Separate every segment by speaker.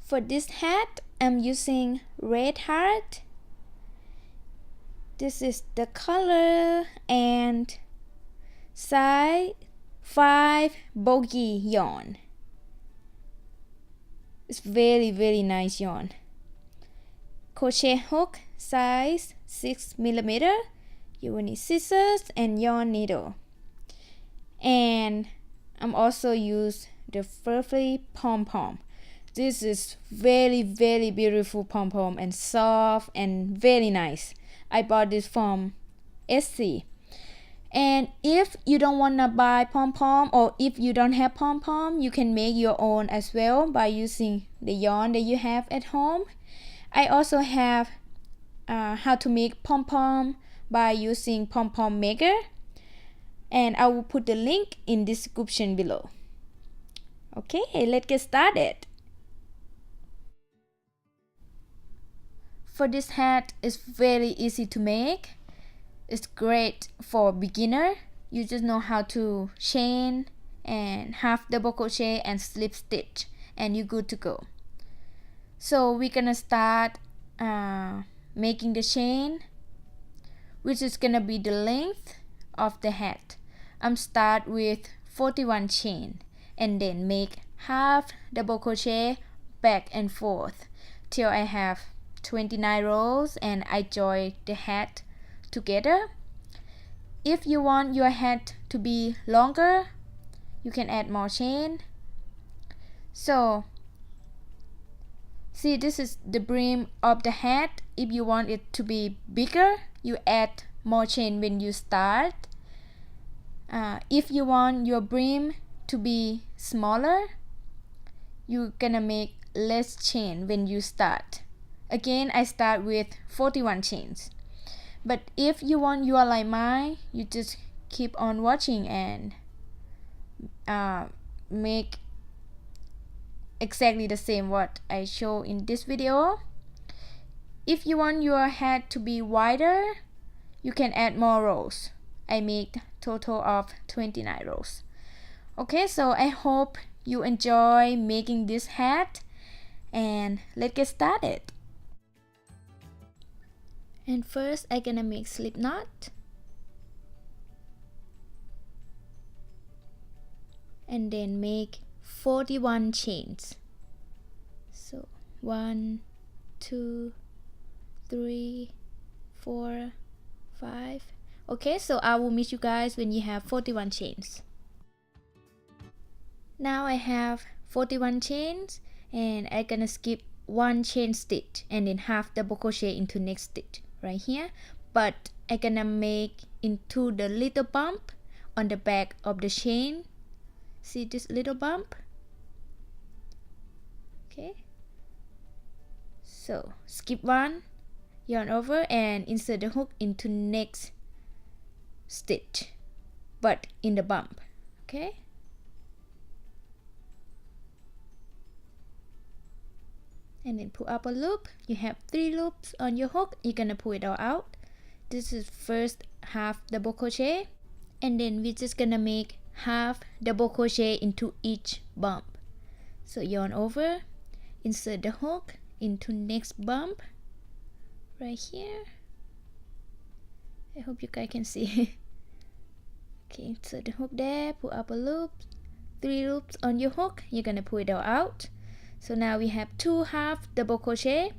Speaker 1: For this hat, I'm using red heart. This is the color and size 5 bogey yarn. It's very nice yarn. Crochet hook size 6mm. You will need scissors and yarn needle. And I'm also use the fluffy pom-pom. This is very beautiful pom-pom and soft and very nice. I bought this from Etsy. And if you don't want to buy pom-pom, or if you don't have pom-pom, you can make your own as well by using the yarn that you have at home. I also have how to make pom-pom by using pom-pom maker, and I will put the link in the description below. Okay, let's get started. For this hat, it's very easy to make. It's great for beginner. You just know how to chain and half double crochet and slip stitch, and you're good to go. So we're gonna start making the chain, which is gonna be the length of the hat. I'm start with 41 chain and then make half double crochet back and forth till I have 29 rows, and I join the hat together. If you want your hat to be longer, you can add more chain. So see, this is the brim of the hat. If you want it to be bigger, you add more chain when you start. If you want your brim to be smaller, you're gonna make less chain when you start. Again, I start with 41 chains. But if you want your like mine, you just keep on watching and make exactly the same what I show in this video. If you want your hat to be wider, you can add more rows. I make total of 29 rows. Okay, so I hope you enjoy making this hat, and let's get started. And first I'm gonna make slip knot, and then make 41 chains. So 1 2 3 4 5. Okay, so I will meet you guys when you have 41 chains. Now I have 41 chains, and I'm gonna skip one chain stitch and then half double crochet into next stitch right here, but I'm gonna make into the little bump on the back of the chain. See this little bump? Okay, so skip one, yarn over and insert the hook into next stitch, but in the bump. Okay, and then pull up a loop. You have 3 loops on your hook. You're gonna pull it all out. This is first half double crochet, and then we're just gonna make half double crochet into each bump. So yarn over, insert the hook into next bump right here. I hope you guys can see. Okay, insert the hook there, pull up a loop, 3 loops on your hook. You're gonna pull it all out. So now we have 2 half double crochet.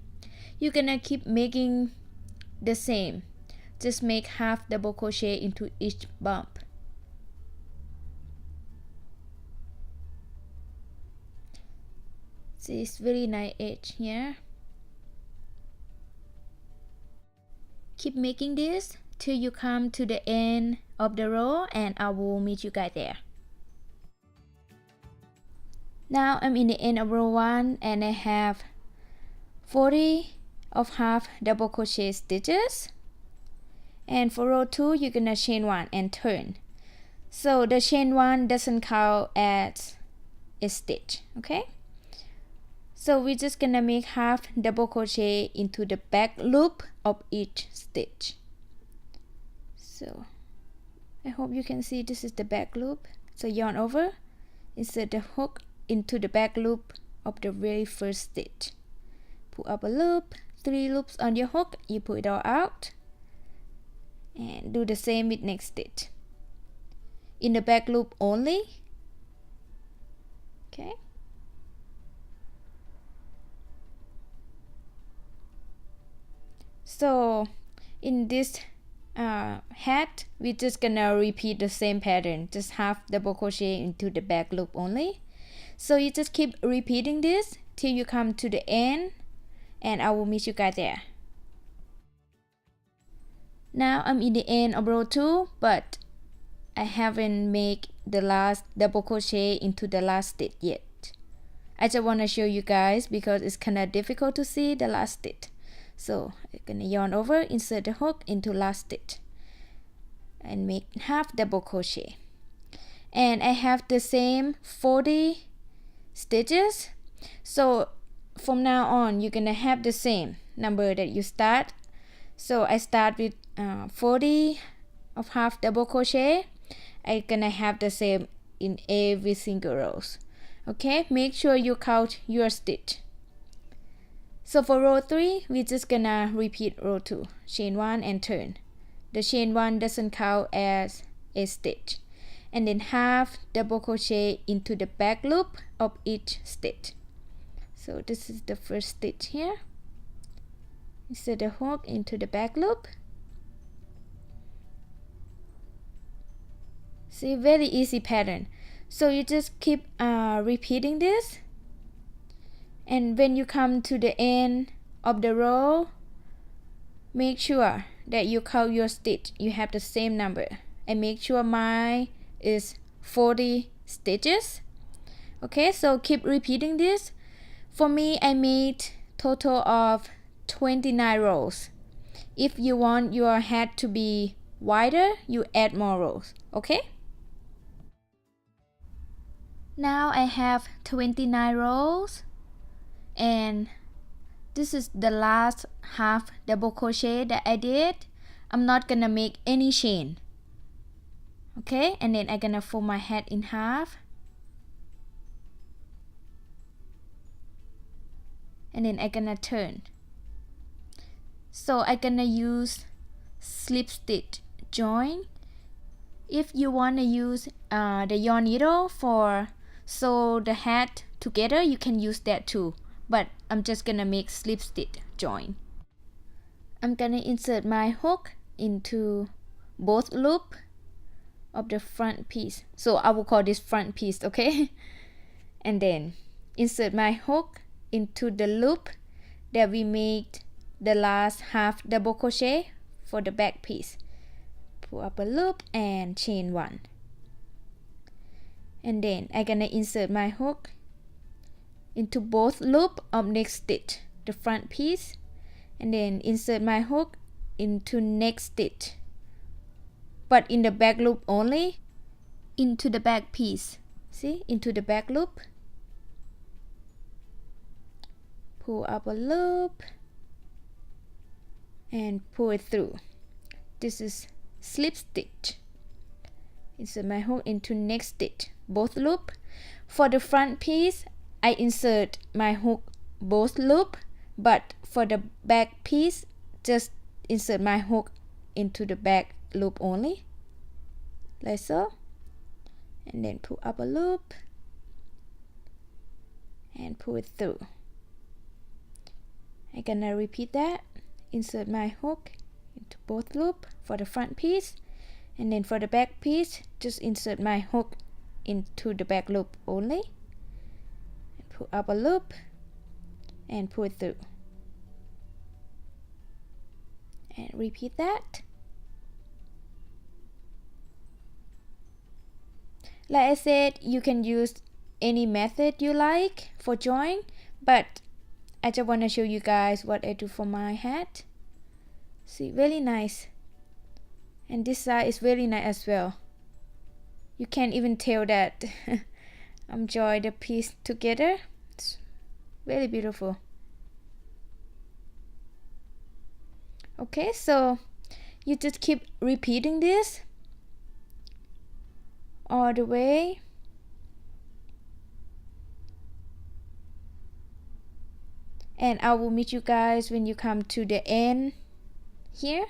Speaker 1: You're gonna keep making the same. Just make half double crochet into each bump. See, it's really nice edge here. Keep making this till you come to the end of the row, and I will meet you guys there. Now I'm in the end of row 1, and I have 40 of half double crochet stitches. And for row 2, you're gonna chain 1 and turn. So the chain 1 doesn't count as a stitch. Okay, so we're just gonna make half double crochet into the back loop of each stitch. So I hope you can see this is the back loop. So yarn over, insert the hook into the back loop of the very first stitch. Pull up a loop, 3 loops on your hook, you pull it all out, and do the same with next stitch. In the back loop only. Okay. So in this hat, we're just gonna repeat the same pattern, just half double crochet into the back loop only. So you just keep repeating this till you come to the end, and I will meet you guys there. Now I'm in the end of row 2, but I haven't made the last double crochet into the last stitch yet. I just want to show you guys because it's kind of difficult to see the last stitch. So I'm gonna yarn over, insert the hook into last stitch, and make half double crochet. And I have the same 40 stitches. So from now on, you're gonna have the same number that you start. So I start with 40 of half double crochet. I'm gonna have the same in every single rows. Okay, make sure you count your stitch. So for row 3, we're just gonna repeat row 2, chain 1 and turn. The chain 1 doesn't count as a stitch. And then half double crochet into the back loop of each stitch. So this is the first stitch here. Insert the hook into the back loop. See, very easy pattern. So you just keep repeating this, and when you come to the end of the row, make sure that you count your stitch. You have the same number, and make sure mine is 40 stitches. Okay, so keep repeating this. For me, I made total of 29 rows. If you want your hat to be wider, you add more rows. Okay, now I have 29 rows, and this is the last half double crochet that I did. I'm not gonna make any chain. Okay, and then I'm gonna fold my hat in half, and then I'm gonna turn. So I'm gonna use slip stitch join. If you want to use the yarn needle for sew the hat together, you can use that too, but I'm just gonna make slip stitch join. I'm gonna insert my hook into both loop of the front piece, so I will call this front piece, okay? And then insert my hook into the loop that we made the last half double crochet for the back piece. Pull up a loop and chain 1, and then I'm gonna insert my hook into both loop of next stitch, the front piece, and then insert my hook into next stitch, but in the back loop only, into the back piece. See, into the back loop, pull up a loop and pull it through. This is slip stitch. Insert my hook into next stitch, both loop. For the front piece, I insert my hook both loop, but for the back piece, just insert my hook into the back loop only, like so, and then pull up a loop and pull it through. I'm gonna repeat that. Insert my hook into both loop for the front piece, and then for the back piece, just insert my hook into the back loop only, and pull up a loop and pull it through, and repeat that. Like I said, you can use any method you like for join, but I just want to show you guys what I do for my hat. See, really nice. And this side is really nice as well. You can't even tell that I'm joined the piece together. It's really beautiful. Okay, so you just keep repeating this all the way. and I will meet you guys when you come to the end here.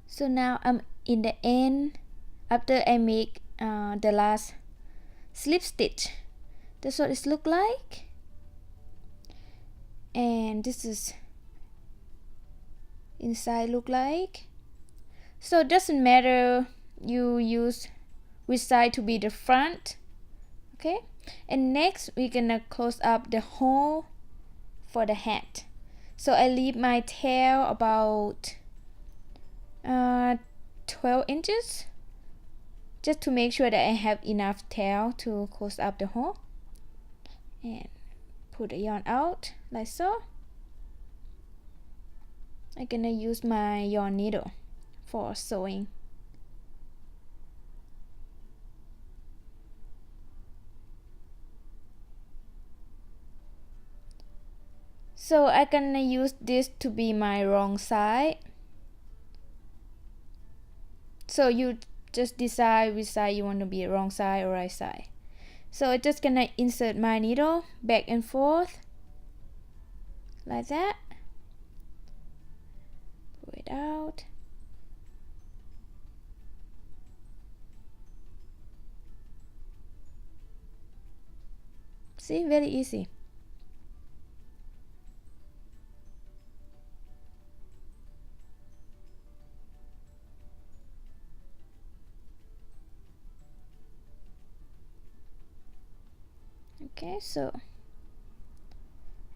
Speaker 1: So now I'm in the end after I make the last slip stitch. That's what it looks like, and this is inside look like. So it doesn't matter you use which side to be the front. Okay, and next we're gonna close up the hole for the hat. So I leave my tail about 12 inches just to make sure that I have enough tail to close up the hole, and put the yarn out like so. I'm gonna use my yarn needle for sewing. So I'm gonna use this to be my wrong side. So you just decide which side you want to be, wrong side or right side. So I'm just gonna insert my needle back and forth like that. Pull it out. See, very easy. Okay, so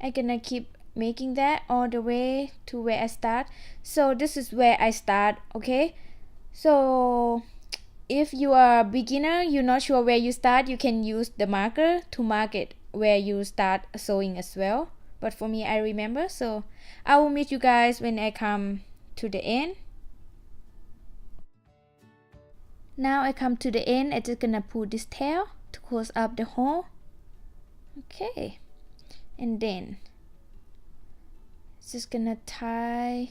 Speaker 1: I'm gonna keep making that all the way to where I start. So this is where I start. Okay, so if you are a beginner, you're not sure where you start, you can use the marker to mark it where you start sewing as well. But for me, I remember, so I will meet you guys when I come to the end. Now I come to the end. I'm just gonna pull this tail to close up the hole. Okay, and then just gonna tie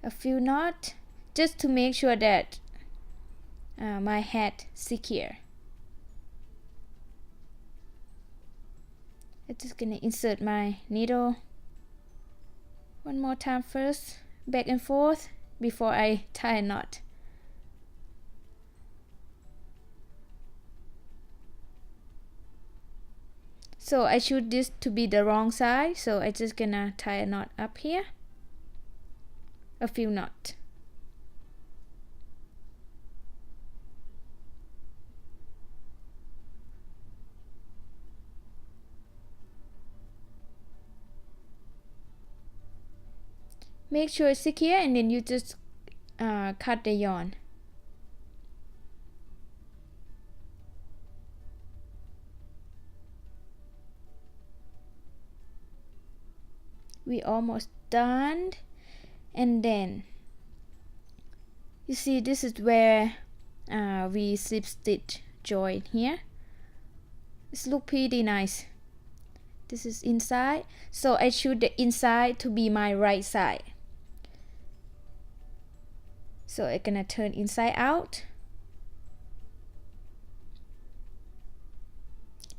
Speaker 1: a few knots just to make sure that my hat secure. I'm just gonna insert my needle one more time first, back and forth, before I tie a knot. So I choose this to be the wrong side, so I just gonna tie a knot up here, a few knots. Make sure it's secure, and then you just cut the yarn. We almost done, and then you see this is where we slip stitch join here. It's look pretty nice. This is inside, so I choose the inside to be my right side. So I'm gonna turn inside out,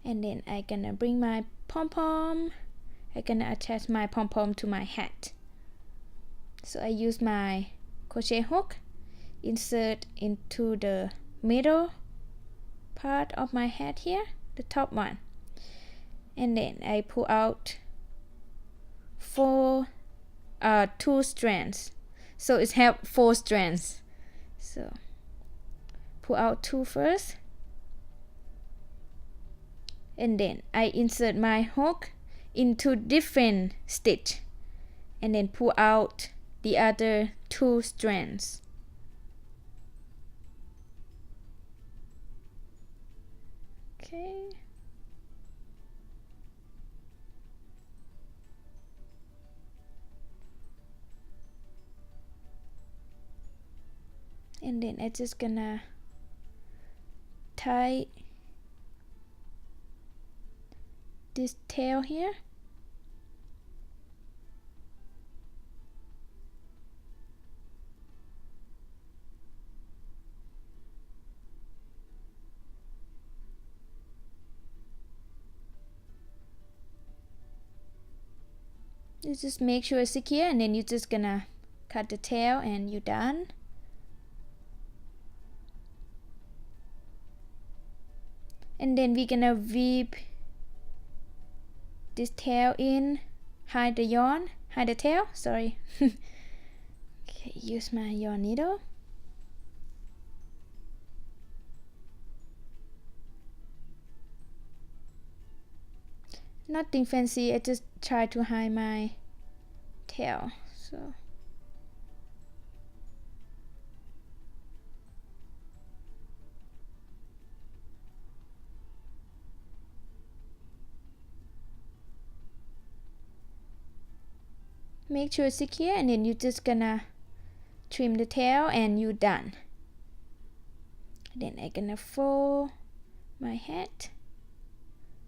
Speaker 1: and then I'm gonna bring my pom-pom. I'm gonna attach my pom-pom to my hat. So I use my crochet hook, insert into the middle part of my hat here, the top one, and then I pull out two strands. So it have 4 strands. So pull out 2 first, and then I insert my hook into different stitch, and then pull out the other 2 strands. Okay. And then I'm just gonna tie this tail here. You just make sure it's secure, and then you're just gonna cut the tail and you're done. And then we're gonna weave this tail in, hide the tail, sorry. Okay, use my yarn needle. Nothing fancy, I just try to hide my tail. So make sure it's secure, and then you're just gonna trim the tail and you're done. Then I'm gonna fold my hat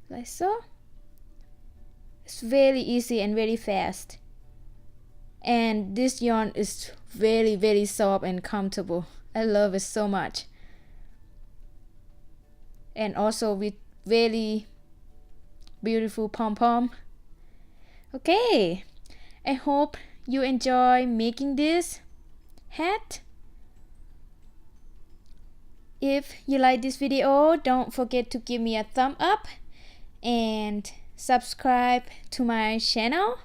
Speaker 1: like so. It's very easy and very fast, and this yarn is very soft and comfortable. I love it so much, and also with very beautiful pom-pom. Okay, I hope you enjoy making this hat. If you like this video, don't forget to give me a thumb up and subscribe to my channel.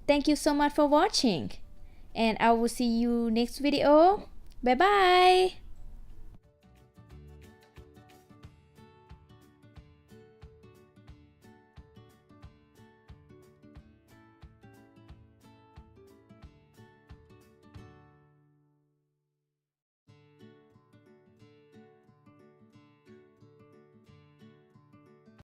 Speaker 1: Thank you so much for watching, and I will see you next video. Bye bye.